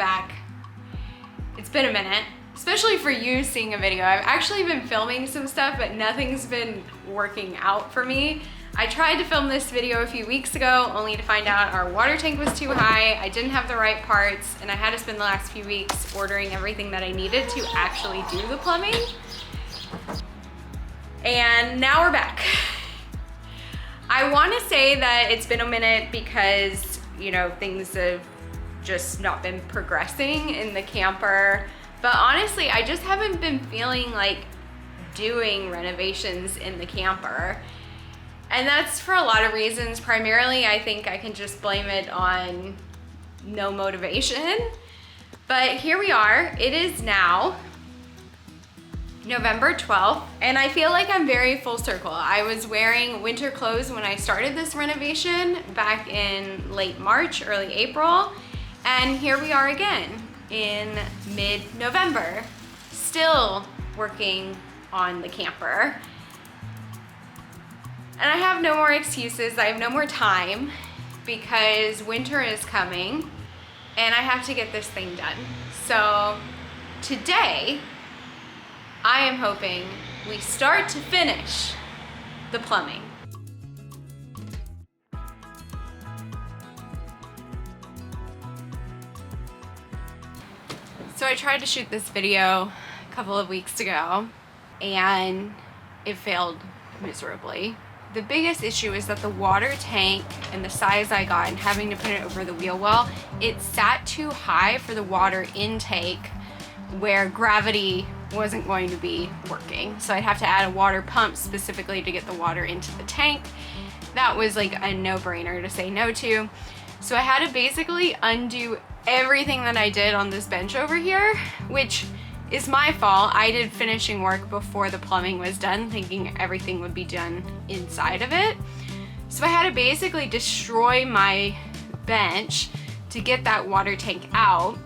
back. It's been a minute, especially for you seeing a video. I've actually been filming some stuff, but nothing's been working out for me. I tried to film this video a few weeks ago, only to find out our water tank was too high, I didn't have the right parts, and I had to spend the last few weeks ordering everything that I needed to actually do the plumbing. And now we're back. I want to say that it's been a minute because, you know, things have just not been progressing in the camper. But honestly, I just haven't been feeling like doing renovations in the camper. And that's for a lot of reasons. Primarily, I think I can just blame it on no motivation. But here we are. It is now November 12th, and I feel like I'm very full circle. I was wearing winter clothes when I started this renovation back in late March, early April, and here we are again in mid-November, still working on the camper. And I have no more excuses. I have no more time because winter is coming and I have to get this thing done. So today, I am hoping we start to finish the plumbing. So I tried to shoot this video a couple of weeks ago and it failed miserably. The biggest issue is that the water tank and the size I got and having to put it over the wheel well, it sat too high for the water intake where gravity wasn't going to be working. So I'd have to add a water pump specifically to get the water into the tank. That was like a no-brainer to say no to. So I had to basically undo everything that I did on this bench over here, which is my fault. I did finishing work before the plumbing was done, thinking everything would be done inside of it. So I had to basically destroy my bench to get that water tank out.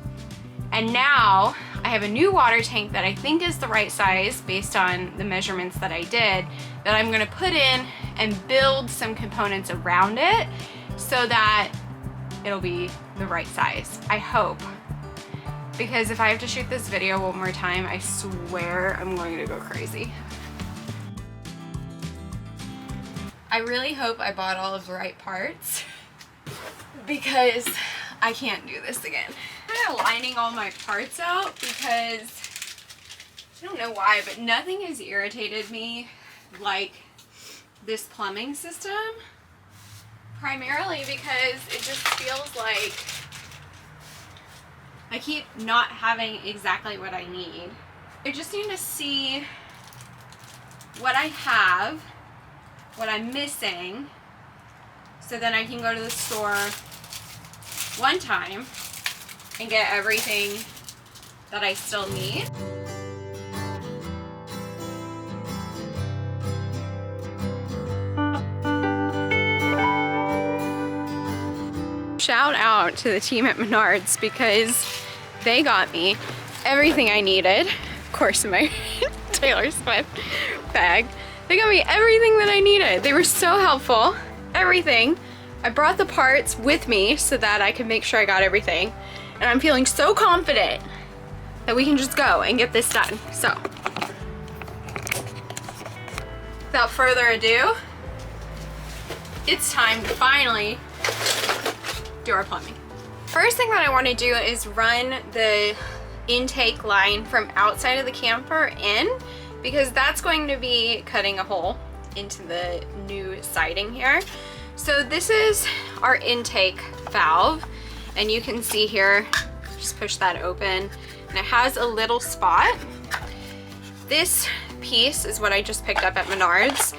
And now I have a new water tank that I think is the right size based on the measurements that I did, that I'm gonna put in and build some components around it so that it'll be the right size, I hope. Because if I have to shoot this video one more time, I swear I'm going to go crazy. I really hope I bought all of the right parts because I can't do this again. I'm kind of lining all my parts out because I don't know why, but nothing has irritated me like this plumbing system. Primarily because it just feels like I keep not having exactly what I need. I just need to see what I have, what I'm missing, so then I can go to the store one time and get everything that I still need. Shout out to the team at Menards because they got me everything I needed. Of course, in my Taylor Swift bag. They got me everything that I needed. They were so helpful. Everything. I brought the parts with me so that I could make sure I got everything. And I'm feeling so confident that we can just go and get this done. So, without further ado, it's time to finally do our plumbing. First thing that I want to do is run the intake line from outside of the camper in, because that's going to be cutting a hole into the new siding here. So this is our intake valve, and you can see here, just push that open, and it has a little spot. This piece is what I just picked up at Menards,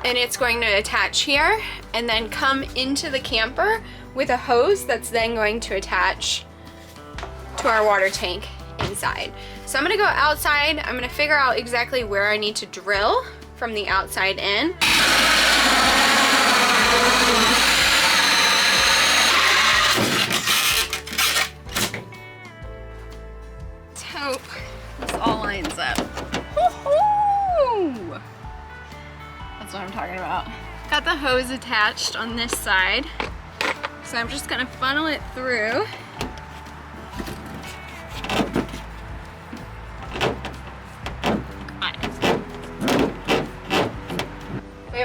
and it's going to attach here and then come into the camper with a hose that's then going to attach to our water tank inside. So I'm gonna go outside, I'm gonna figure out exactly where I need to drill from the outside in. Let's hope this all lines up. Woohoo! That's what I'm talking about. Got the hose attached on this side. So I'm just gonna funnel it through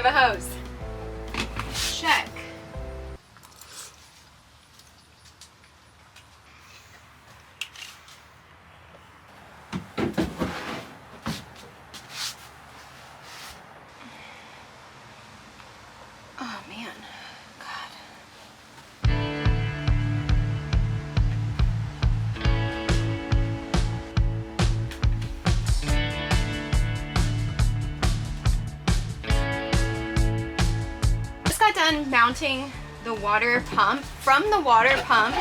have a hose. Check. Oh man, God. Just got done mounting the water pump. From the water pump,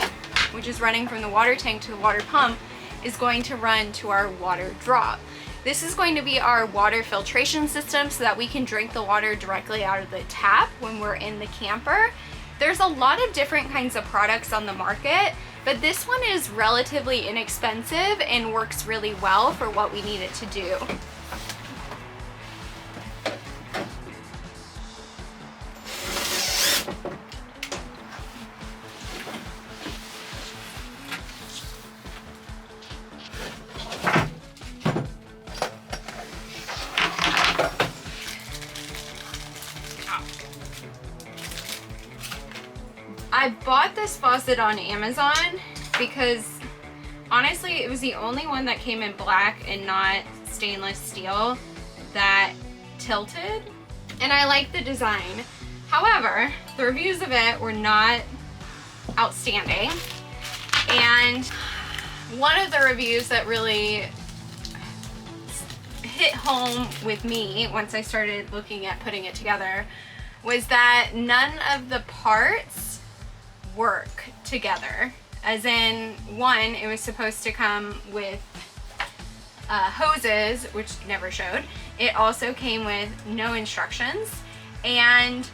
which is running from the water tank to the water pump, is going to run to our water drop. This is going to be our water filtration system so that we can drink the water directly out of the tap when we're in the camper. There's a lot of different kinds of products on the market, but this one is relatively inexpensive and works really well for what we need it to do. I bought this faucet on Amazon because honestly it was the only one that came in black and not stainless steel that tilted, and I like the design. However, the reviews of it were not outstanding, and one of the reviews that really hit home with me once I started looking at putting it together was that none of the parts work together. As in, one, it was supposed to come with hoses, which never showed. It also came with no instructions, and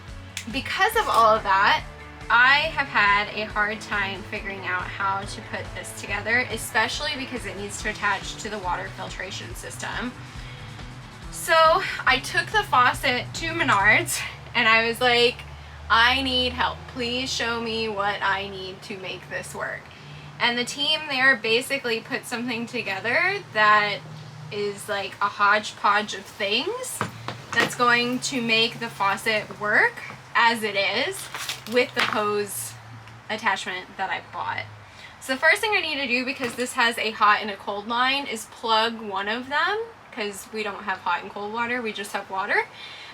because of all of that, I have had a hard time figuring out how to put this together, especially because it needs to attach to the water filtration system. So I took the faucet to Menards and I was like, I need help. Please show me what I need to make this work. And the team there basically put something together that is like a hodgepodge of things that's going to make the faucet work as it is with the hose attachment that I bought. So the first thing I need to do, because this has a hot and a cold line, is plug one of them, because we don't have hot and cold water, we just have water.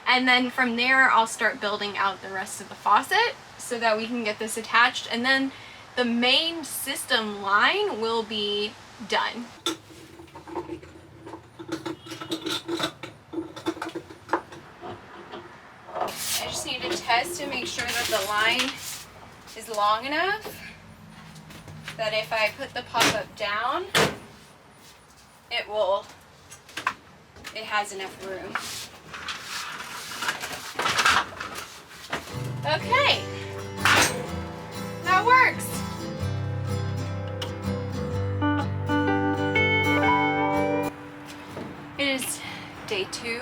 And then from there, I'll start building out the rest of the faucet so that we can get this attached. And then the main system line will be done. I just need to test to make sure that the line is long enough that if I put the pop-up down, it has enough room. Okay, that works. It is day 2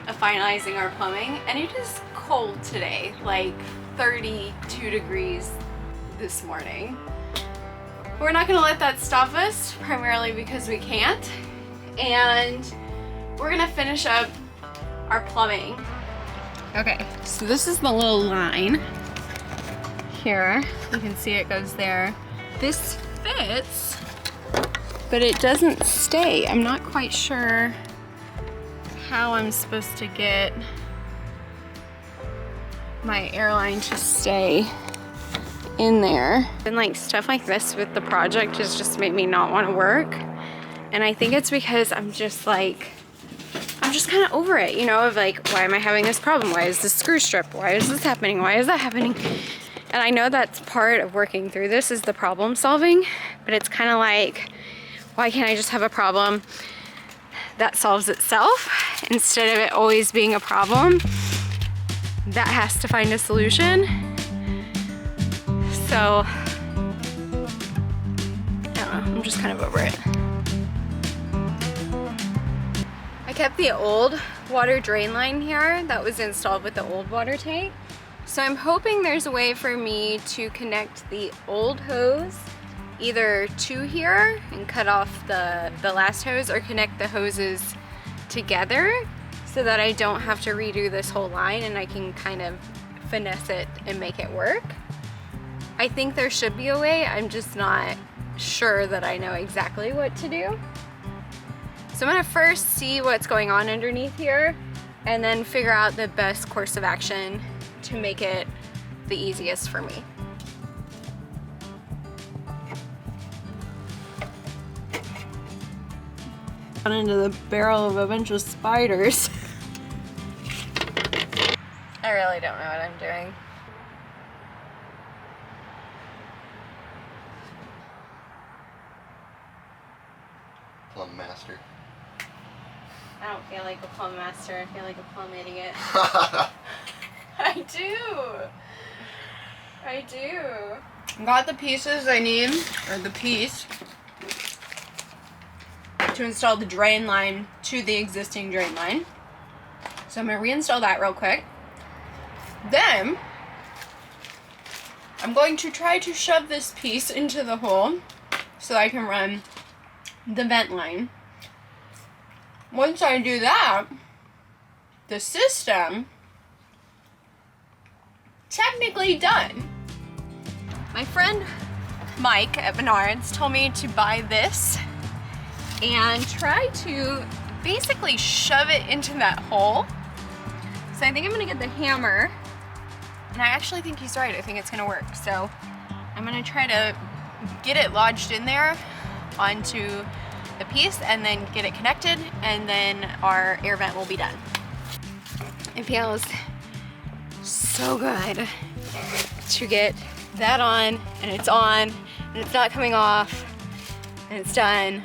of finalizing our plumbing, and it is cold today, like 32 degrees this morning. We're not gonna let that stop us, primarily because we can't, and we're gonna finish up our plumbing. Okay, so this is the little line here. You can see it goes there. This fits, but it doesn't stay. I'm not quite sure how I'm supposed to get my airline to stay in there. And like stuff like this with the project has just made me not want to work. And I think it's because I'm just kind of over it, you know, of like, why am I having this problem? Why is this screw strip? Why is this happening? Why is that happening? And I know that's part of working through this, is the problem solving, but it's kind of like, why can't I just have a problem that solves itself instead of it always being a problem that has to find a solution? So, I don't know, I'm just kind of over it. I kept the old water drain line here that was installed with the old water tank. So I'm hoping there's a way for me to connect the old hose either to here and cut off the last hose, or connect the hoses together so that I don't have to redo this whole line and I can kind of finesse it and make it work. I think there should be a way, I'm just not sure that I know exactly what to do. So I'm gonna first see what's going on underneath here and then figure out the best course of action to make it the easiest for me. Got into the barrel of a bunch of spiders. I really don't know what I'm doing. Plum master. I don't feel like a plum master, I feel like a plum idiot. I do. Got the pieces I need, or the piece, to install the drain line to the existing drain line. So I'm gonna reinstall that real quick. Then, I'm going to try to shove this piece into the hole so I can run the vent line. Once I do that, the system technically done. My friend Mike at Menards told me to buy this and try to basically shove it into that hole. So I think I'm gonna get the hammer, and I actually think he's right. I think it's gonna work. So I'm gonna try to get it lodged in there onto the piece and then get it connected, and then our air vent will be done. It feels so good to get that on, and it's on, and it's not coming off, and it's done.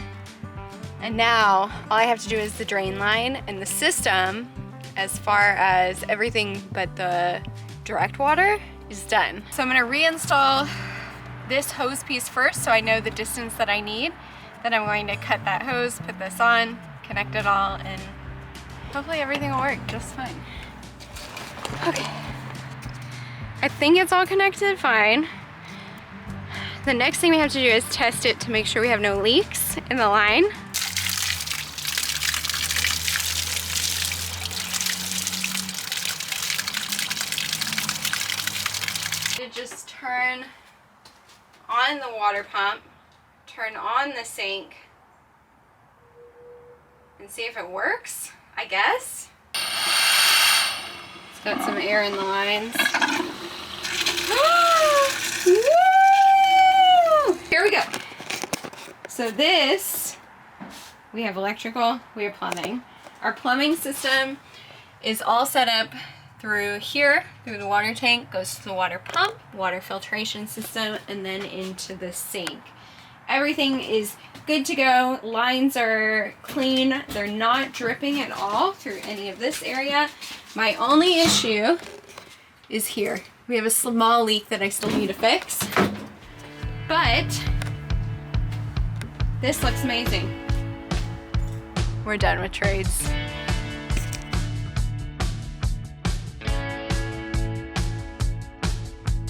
And now all I have to do is the drain line, and the system, as far as everything but the direct water, is done. So I'm gonna reinstall this hose piece first so I know the distance that I need. Then I'm going to cut that hose, put this on, connect it all, and hopefully everything will work just fine. Okay. I think it's all connected fine. The next thing we have to do is test it to make sure we have no leaks in the line. To just turn on the water pump, turn on the sink, and see if it works, I guess. It's got some air in the lines. Woo! Here we go. So this, we have electrical, we have plumbing. Our plumbing system is all set up through here, through the water tank, goes to the water pump, water filtration system, and then into the sink. Everything is good to go. Lines are clean. They're not dripping at all through any of this area. My only issue is here. We have a small leak that I still need to fix, but this looks amazing. We're done with trades.